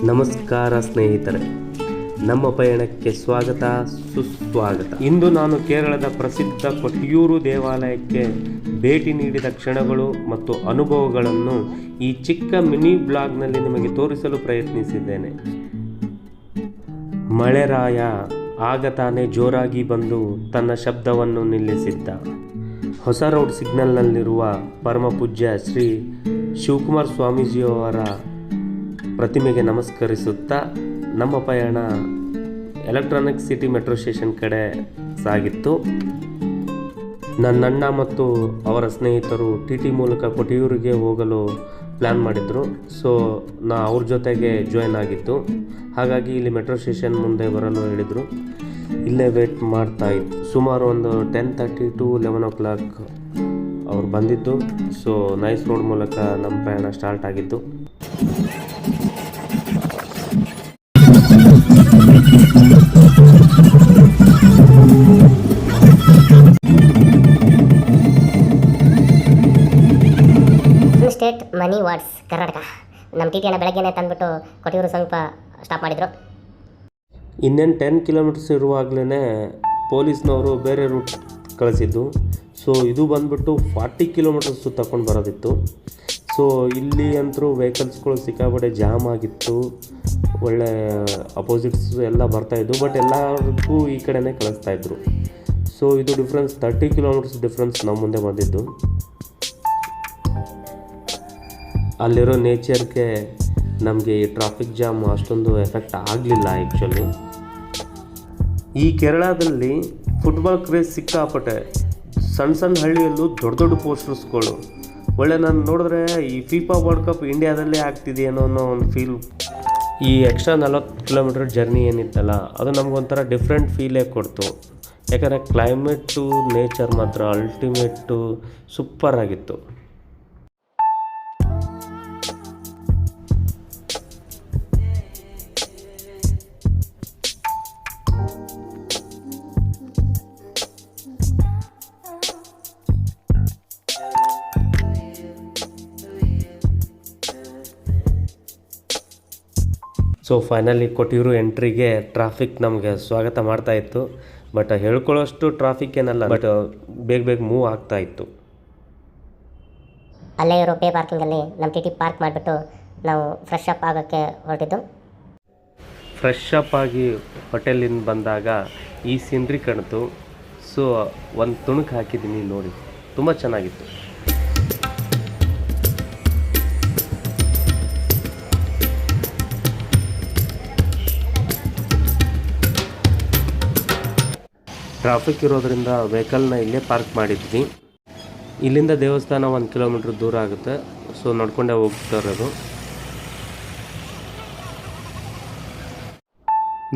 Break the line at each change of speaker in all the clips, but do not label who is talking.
ನಮಸ್ಕಾರ ಸ್ನೇಹಿತರೆ, ನಮ್ಮ ಪಯಣಕ್ಕೆ ಸ್ವಾಗತ ಸುಸ್ವಾಗತ. ಇಂದು ನಾನು ಕೇರಳದ ಪ್ರಸಿದ್ಧ ಕೊಟ್ಟಿಯೂರು ದೇವಾಲಯಕ್ಕೆ ಭೇಟಿ ನೀಡಿದ ಕ್ಷಣಗಳು ಮತ್ತು ಅನುಭವಗಳನ್ನು ಈ ಚಿಕ್ಕ ಮಿನಿ ಬ್ಲಾಗ್ನಲ್ಲಿ ನಿಮಗೆ ತೋರಿಸಲು ಪ್ರಯತ್ನಿಸಿದ್ದೇನೆ. ಮಳೆರಾಯ ಆಗ ತಾನೇ ಜೋರಾಗಿ ಬಂದು ತನ್ನ ಶಬ್ದವನ್ನು ನಿಲ್ಲಿಸಿದ್ದ. ಹೊಸ ರೋಡ್ ಸಿಗ್ನಲ್ನಲ್ಲಿರುವ ಪರಮ ಪೂಜ್ಯ ಶ್ರೀ ಶಿವಕುಮಾರ ಸ್ವಾಮೀಜಿಯವರ ಪ್ರತಿಮೆಗೆ ನಮಸ್ಕರಿಸುತ್ತಾ ನಮ್ಮ ಪಯಣ ಎಲೆಕ್ಟ್ರಾನಿಕ್ ಸಿಟಿ ಮೆಟ್ರೋ ಸ್ಟೇಷನ್ ಕಡೆ ಸಾಗಿತ್ತು. ನನ್ನಣ್ಣ ಮತ್ತು ಅವರ ಸ್ನೇಹಿತರು ಟಿ ಮೂಲಕ ಕೊಟ್ಟಿಯೂರಿಗೆ ಹೋಗಲು ಪ್ಲ್ಯಾನ್ ಮಾಡಿದರು. ಸೊ ಅವ್ರ ಜೊತೆಗೆ ಜಾಯ್ನ್ ಆಗಿತ್ತು. ಹಾಗಾಗಿ ಇಲ್ಲಿ ಮೆಟ್ರೋ ಸ್ಟೇಷನ್ ಮುಂದೆ ಬರಲು ಹೇಳಿದರು. ಇಲ್ಲೇ ವೇಟ್ ಮಾಡ್ತಾಯಿತ್ತು. ಸುಮಾರು ಒಂದು 10:30 to 11 o'clock ಅವ್ರು ಬಂದಿದ್ದು. ಸೊ ನೈಸ್ ರೋಡ್ ಮೂಲಕ ನಮ್ಮ ಪ್ರಯಾಣ ಸ್ಟಾರ್ಟ್ ಆಗಿತ್ತು.
ಸ್ಟೇಟ್ ಮನಿ ವಾರ್ಡ್ಸ್ ಕರ್ನಾಟಕ. ನಮ್ಮ ಟಿ ಅಣ್ಣ ಬೆಳಗ್ಗೆನೇ ತಂದುಬಿಟ್ಟು ಕೊಟ್ಟಿಯೂರು ಸಮೀಪ ಸ್ಟಾಪ್ ಮಾಡಿದರು.
ಇನ್ನೇನು 10 kilometers ಇರುವಾಗಲೇ ಪೊಲೀಸ್ನವರು ಬೇರೆ ರೂಟ್ ಕಳಿಸಿದ್ದು. ಸೊ ಇದು ಬಂದುಬಿಟ್ಟು 40 kilometers ತಗೊಂಡು ಬರೋದಿತ್ತು. ಸೊ ಇಲ್ಲಿ ಅಂತೂ ವೆಹಿಕಲ್ಸ್ಗಳು ಸಿಕ್ಕಾಪಟ್ಟೆ ಜಾಮ್ ಆಗಿತ್ತು. ಒಳ್ಳೆ ಅಪೋಸಿಟ್ಸ್ ಎಲ್ಲ ಬರ್ತಾಯಿದ್ದು, ಬಟ್ ಎಲ್ಲರಿಗೂ ಈ ಕಡೆನೇ ಕಳಿಸ್ತಾಯಿದ್ರು. ಸೊ ಇದು ಡಿಫ್ರೆನ್ಸ್ 30 kilometers ಡಿಫ್ರೆನ್ಸ್ ನಮ್ಮ ಮುಂದೆ ಬಂದಿದ್ದು. ಅಲ್ಲಿರೋ ನೇಚರ್ಗೆ ನಮಗೆ ಈ ಟ್ರಾಫಿಕ್ ಜಾಮ್ ಅಷ್ಟೊಂದು ಎಫೆಕ್ಟ್ ಆಗಲಿಲ್ಲ. ಆ್ಯಕ್ಚುಲಿ ಈ ಕೇರಳದಲ್ಲಿ ಫುಟ್ಬಾಲ್ ಕ್ರೇಜ್ ಸಿಕ್ಕಾಪಟ್ಟೆ. ಸಣ್ಣ ಹಳ್ಳಿಯಲ್ಲೂ ದೊಡ್ಡ ಪೋಸ್ಟರ್ಸ್ಗಳು. ಒಳ್ಳೆ ನಾನು ನೋಡಿದ್ರೆ ಈ ಫಿಫಾ ವರ್ಲ್ಡ್ ಕಪ್ ಇಂಡಿಯಾದಲ್ಲೇ ಆಗ್ತಿದೆಯೇನೋ ಅನ್ನೋ ಒಂದು ಫೀಲ್. ಈ ಎಕ್ಸ್ಟ್ರಾ 40 kilometer ಜರ್ನಿ ಏನಿತ್ತಲ್ಲ, ಅದು ನಮಗೊಂಥರ ಡಿಫ್ರೆಂಟ್ ಫೀಲೇ ಕೊಡ್ತು. ಯಾಕಂದರೆ ಕ್ಲೈಮೇಟು ನೇಚರ್ ಮಾತ್ರ ಅಲ್ಟಿಮೇಟು ಸೂಪರ್ ಆಗಿತ್ತು. ಸೊ ಫೈನಲಿ ಕೊಟ್ಟಿಯೂರು ಎಂಟ್ರಿಗೆ ಟ್ರಾಫಿಕ್ ನಮಗೆ ಸ್ವಾಗತ ಮಾಡ್ತಾಯಿತ್ತು. ಬಟ್ ಹೇಳ್ಕೊಳ್ಳೋಷ್ಟು ಟ್ರಾಫಿಕ್ ಏನಲ್ಲ, ಬಟ್ ಬೇಗ ಮೂವ್ ಆಗ್ತಾಯಿತ್ತು.
ಅಲ್ಲೇ ಇರೋ ಪೇ ಪಾರ್ಕಿಂಗಲ್ಲಿ ನಮ್ಮ ಟಿ ಪಾರ್ಕ್ ಮಾಡಿಬಿಟ್ಟು ನಾವು ಫ್ರೆಶ್ ಅಪ್ ಆಗೋಕ್ಕೆ ಹೊರಟಿದ್ದು.
ಫ್ರೆಶ್ ಅಪ್ ಆಗಿ ಹೋಟೆಲಿಂದ ಬಂದಾಗ ಈ ಸೀನ್ರಿ ಕಾಣಿತು. ಸೊ ಒಂದು ತುಣುಕು ಹಾಕಿದ್ದೀನಿ ನೋಡಿ, ತುಂಬ ಚೆನ್ನಾಗಿತ್ತು. ಟ್ರಾಫಿಕ್ ಇರೋದರಿಂದ ವೆಹಿಕಲ್ನ ಇಲ್ಲೇ ಪಾರ್ಕ್ ಮಾಡಿದ್ವಿ. ಇಲ್ಲಿಂದ ದೇವಸ್ಥಾನ 1 kilometer ದೂರ ಆಗುತ್ತೆ. ಸೊ ನಡ್ಕೊಂಡೇ ಹೋಗ್ತಾ ಇರೋದು.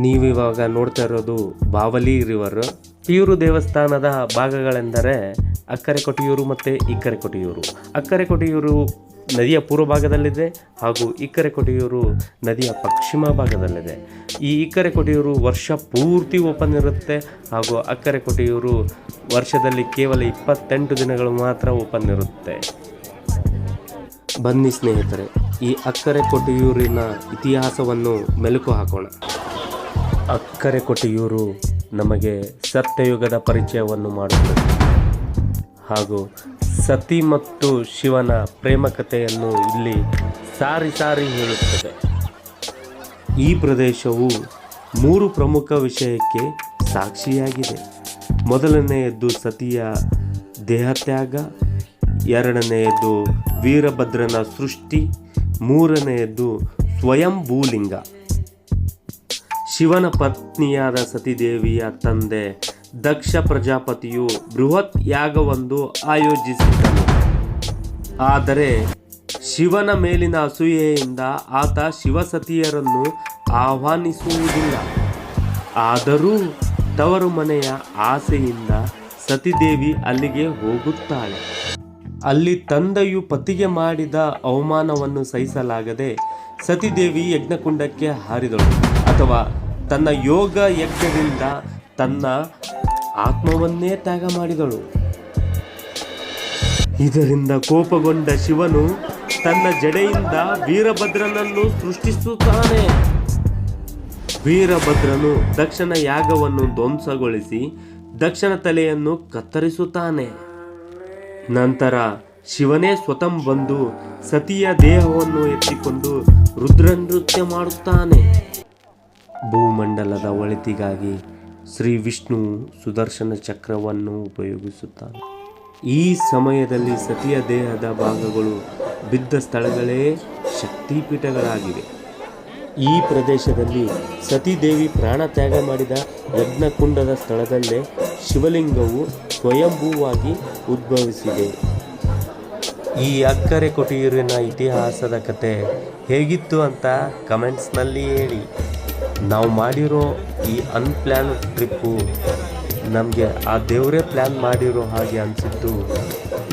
ನೀವಿವಾಗ ನೋಡ್ತಾ ಇರೋದು ಬಾವಲಿ ರಿವರ್. ಕೊಟ್ಟಿಯೂರು ದೇವಸ್ಥಾನದ ಭಾಗಗಳೆಂದರೆ ಅಕ್ಕರೆ ಕೊಟ್ಟಿಯೂರು ಮತ್ತು ಇಕ್ಕರೆ ಕೊಟ್ಟಿಯೂರು. ಅಕ್ಕರೆ ಕೊಟ್ಟಿಯೂರು ನದಿಯ ಪೂರ್ವ ಭಾಗದಲ್ಲಿದೆ ಹಾಗೂ ಇಕ್ಕರೆ ಕೊಟ್ಟಿಯೂರು ನದಿಯ ಪಶ್ಚಿಮ ಭಾಗದಲ್ಲಿದೆ. ಈ ಇಕ್ಕರೆ ಕೊಟ್ಟಿಯೂರು ವರ್ಷ ಪೂರ್ತಿ ಓಪನ್ ಇರುತ್ತೆ ಹಾಗೂ ಅಕ್ಕರೆ ಕೊಟ್ಟಿಯೂರು ವರ್ಷದಲ್ಲಿ ಕೇವಲ 28 ದಿನಗಳು ಮಾತ್ರ ಓಪನ್ ಇರುತ್ತೆ. ಬನ್ನಿ ಸ್ನೇಹಿತರೆ, ಈ ಅಕ್ಕರೆ ಕೊಟ್ಟಿಯೂರಿನ ಇತಿಹಾಸವನ್ನು ಮೆಲುಕು ಹಾಕೋಣ. ಅಕ್ಕರೆ ಕೊಟ್ಟಿಯೂರು ನಮಗೆ ಸತ್ಯಯುಗದ ಪರಿಚಯವನ್ನು ಮಾಡುತ್ತದೆ ಹಾಗೂ ಸತಿ ಮತ್ತು ಶಿವನ ಪ್ರೇಮ ಕಥೆಯನ್ನು ಇಲ್ಲಿ ಸಾರಿ ಹೇಳುತ್ತದೆ. ಈ ಪ್ರದೇಶವು 3 ಪ್ರಮುಖ ವಿಷಯಕ್ಕೆ ಸಾಕ್ಷಿಯಾಗಿದೆ. ಮೊದಲನೆಯದ್ದು ಸತಿಯ ದೇಹತ್ಯಾಗ, ಎರಡನೆಯದ್ದು ವೀರಭದ್ರನ ಸೃಷ್ಟಿ, ಮೂರನೆಯದ್ದು ಸ್ವಯಂಭೂಲಿಂಗ. ಶಿವನ ಪತ್ನಿಯಾದ ಸತಿದೇವಿಯ ತಂದೆ ದಕ್ಷ ಪ್ರಜಾಪತಿಯು ಬೃಹತ್ ಯಾಗವೊಂದು ಆಯೋಜಿಸಿದ್ದನು. ಆದರೆ ಶಿವನ ಮೇಲಿನ ಅಸೂಯೆಯಿಂದ ಆತ ಶಿವಸತಿಯರನ್ನು ಆಹ್ವಾನಿಸುವುದಿಲ್ಲ. ಆದರೂ ತವರು ಮನೆಯ ಆಸೆಯಿಂದ ಸತಿದೇವಿ ಅಲ್ಲಿಗೆ ಹೋಗುತ್ತಾಳೆ. ಅಲ್ಲಿ ತಂದೆಯು ಪತಿಗೆ ಮಾಡಿದ ಅವಮಾನವನ್ನು ಸಹಿಸಲಾಗದೆ ಸತಿದೇವಿ ಯಜ್ಞಕುಂಡಕ್ಕೆ ಹಾರಿದಳು, ಅಥವಾ ತನ್ನ ಯೋಗ ಯಜ್ಞದಿಂದ ತನ್ನ ಆತ್ಮವನ್ನೇ ತ್ಯಾಗ ಮಾಡಿದಳು. ಇದರಿಂದ ಕೋಪಗೊಂಡ ಶಿವನು ತನ್ನ ಜಡೆಯಿಂದ ವೀರಭದ್ರನನ್ನು ಸೃಷ್ಟಿಸುತ್ತಾನೆ. ವೀರಭದ್ರನು ದಕ್ಷನ ಯಾಗವನ್ನು ಧ್ವಂಸಗೊಳಿಸಿ ದಕ್ಷನ ತಲೆಯನ್ನು ಕತ್ತರಿಸುತ್ತಾನೆ. ನಂತರ ಶಿವನೇ ಸ್ವತಃ ಬಂದು ಸತಿಯ ದೇಹವನ್ನು ಎತ್ತಿಕೊಂಡು ರುದ್ರನೃತ್ಯ ಮಾಡುತ್ತಾನೆ. ಭೂಮಂಡಲದ ಒಳಿತಿಗಾಗಿ ಶ್ರೀ ವಿಷ್ಣು ಸುದರ್ಶನ ಚಕ್ರವನ್ನು ಉಪಯೋಗಿಸುತ್ತಾನೆ. ಈ ಸಮಯದಲ್ಲಿ ಸತಿಯ ದೇಹದ ಭಾಗಗಳು ಬಿದ್ದ ಸ್ಥಳಗಳೇ ಶಕ್ತಿಪೀಠಗಳಾಗಿವೆ. ಈ ಪ್ರದೇಶದಲ್ಲಿ ಸತೀದೇವಿ ಪ್ರಾಣ ತ್ಯಾಗ ಮಾಡಿದ ಯಜ್ಞಕುಂಡದ ಸ್ಥಳದಲ್ಲೇ ಶಿವಲಿಂಗವು ಸ್ವಯಂಭೂವಾಗಿ ಉದ್ಭವಿಸಿದೆ. ಈ ಅಕ್ಕರೆ ಕೊಟ್ಟಿಯೂರಿನ ಇತಿಹಾಸದ ಕತೆ ಹೇಗಿತ್ತು ಅಂತ ಕಮೆಂಟ್ಸ್ನಲ್ಲಿ ಹೇಳಿ. ನಾವು ಮಾಡಿರೋ ಈ ಅನ್ಪ್ಲ್ಯಾನ್ ಟ್ರಿಪ್ಪು ನಮಗೆ ಆ ದೇವರೇ ಪ್ಲ್ಯಾನ್ ಮಾಡಿರೋ ಹಾಗೆ ಅನಿಸಿದ್ದು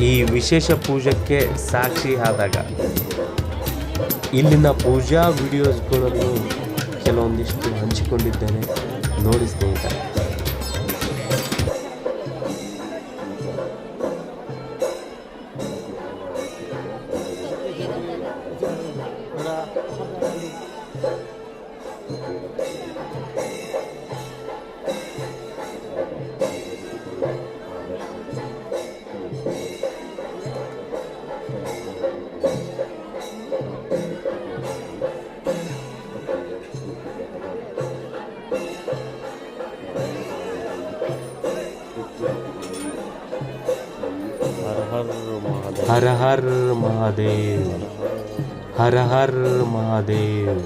ಈ ವಿಶೇಷ ಪೂಜಕ್ಕೆ ಸಾಕ್ಷಿ ಆದಾಗ. ಇಲ್ಲಿನ ಪೂಜಾ ವಿಡಿಯೋಸ್ಗಳನ್ನು ಕೆಲವೊಂದಿಷ್ಟು ಹಂಚಿಕೊಂಡಿದ್ದೇನೆ, ನೋಡಿ ಸ್ನೇಹಿತರೆ. हर हर महादेव, हर हर महादेव.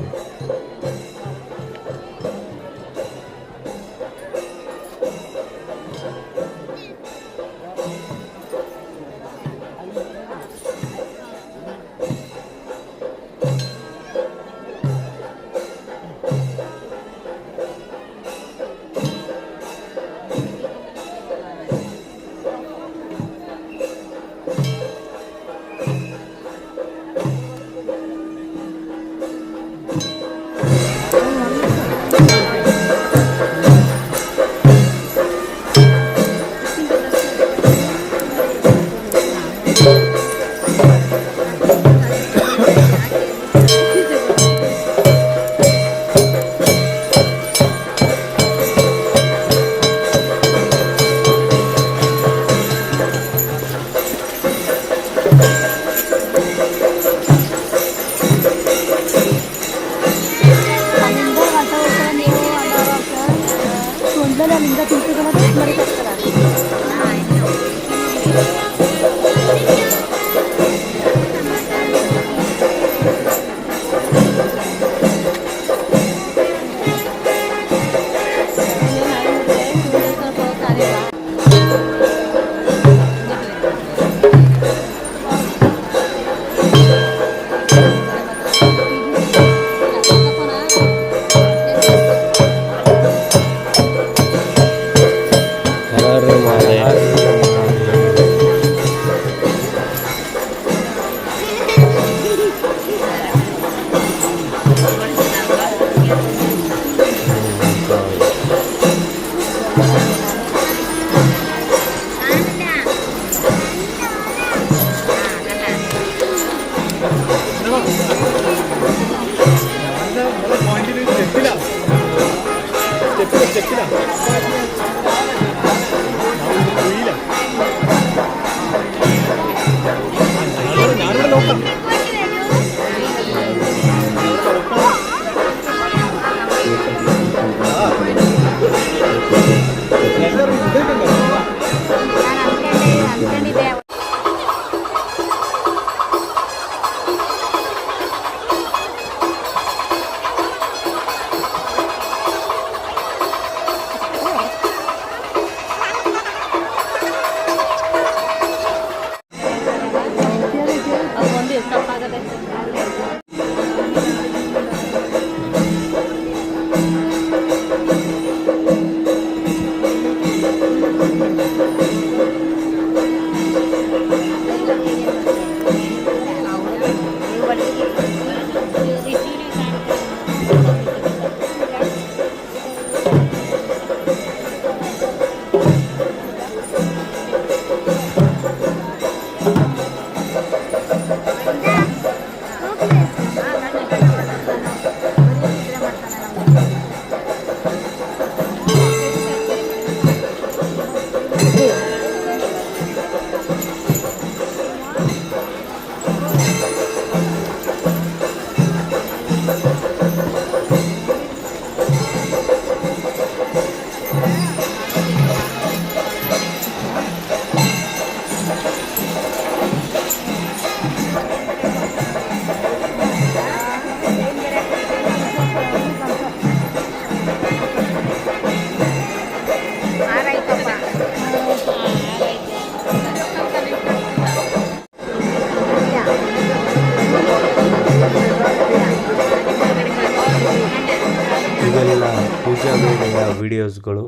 ಇವೆಲ್ಲ ಪೂಜಾ ವೇಳೆಯ ವಿಡಿಯೋಸ್ಗಳು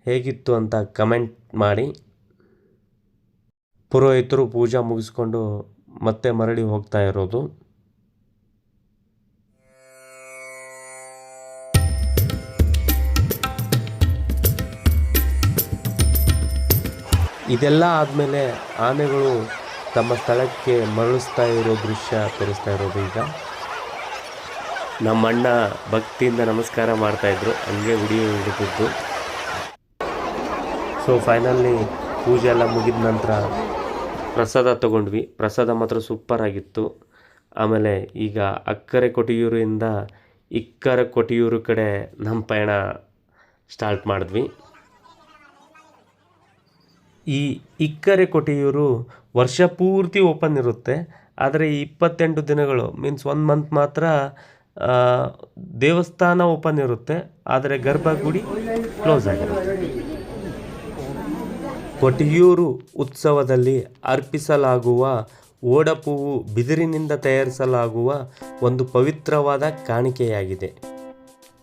ಹೇಗಿತ್ತು ಅಂತ ಕಮೆಂಟ್ ಮಾಡಿ. ಪುರೋಹಿತರು ಪೂಜಾ ಮುಗಿಸ್ಕೊಂಡು ಮತ್ತೆ ಮರಳಿ ಹೋಗ್ತಾ ಇರೋದು. ಇದೆಲ್ಲ ಆದಮೇಲೆ ಆನೆಗಳು ತಮ್ಮ ಸ್ಥಳಕ್ಕೆ ಮರಳಿಸ್ತಾ ಇರೋ ದೃಶ್ಯ ತೋರಿಸ್ತಾ ಇರೋದು. ಈಗ ನಮ್ಮ ಅಣ್ಣ ಭಕ್ತಿಯಿಂದ ನಮಸ್ಕಾರ ಮಾಡ್ತಾಯಿದ್ರು, ಹಂಗೆ ವಿಡಿಯೋ ಹಿಡಿದಿದ್ದು. ಸೊ ಫೈನಲಿ ಪೂಜೆ ಎಲ್ಲ ಮುಗಿದ ನಂತರ ಪ್ರಸಾದ ತೊಗೊಂಡ್ವಿ. ಪ್ರಸಾದ ಮಾತ್ರ ಸೂಪರ್ ಆಗಿತ್ತು. ಆಮೇಲೆ ಈಗ ಅಕ್ಕರೆ ಕೊಟಿಯೂರಿಂದ ಇಕ್ಕರೆ ಕೊಟಿಯೂರು ಕಡೆ ನಮ್ಮ ಪಯಣ ಸ್ಟಾರ್ಟ್ ಮಾಡಿದ್ವಿ. ಈ ಇಕ್ಕರೆ ಕೊಟಿಯೂರು ವರ್ಷ ಪೂರ್ತಿ ಓಪನ್ ಇರುತ್ತೆ, ಆದರೆ 28 ದಿನಗಳು ಮೀನ್ಸ್ 1 ಮಂತ್ ಮಾತ್ರ ದೇವಸ್ಥಾನ ಓಪನ್ ಇರುತ್ತೆ, ಆದರೆ ಗರ್ಭಗುಡಿ ಕ್ಲೋಸ್ ಆಗಿರುತ್ತೆ. ಕೊಟಿಯೂರು ಉತ್ಸವದಲ್ಲಿ ಅರ್ಪಿಸಲಾಗುವ ಓಡಪೂವು ಬಿದಿರಿನಿಂದ ತಯಾರಿಸಲಾಗುವ ಒಂದು ಪವಿತ್ರವಾದ ಕಾಣಿಕೆಯಾಗಿದೆ.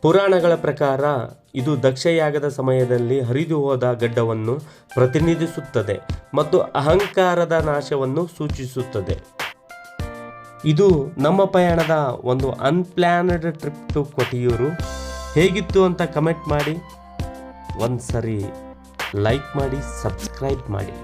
ಪುರಾಣಗಳ ಪ್ರಕಾರ ಇದು ದಕ್ಷಯಾಗದ ಸಮಯದಲ್ಲಿ ಹರಿದು ಹೋದ ಗಡ್ಡವನ್ನು ಪ್ರತಿನಿಧಿಸುತ್ತದೆ ಮತ್ತು ಅಹಂಕಾರದ ನಾಶವನ್ನು ಸೂಚಿಸುತ್ತದೆ. ಇದು ನಮ್ಮ ಪಯಣದ ಒಂದು ಅನ್ಪ್ಲ್ಯಾನ್ಡ್ ಟ್ರಿಪ್ ಟು ಕೊಟಿಯೂರು. ಹೇಗಿತ್ತು ಅಂತ ಕಮೆಂಟ್ ಮಾಡಿ, ಒಂದು ಸರಿ ಲೈಕ್ ಮಾಡಿ, ಸಬ್ಸ್ಕ್ರೈಬ್ ಮಾಡಿ.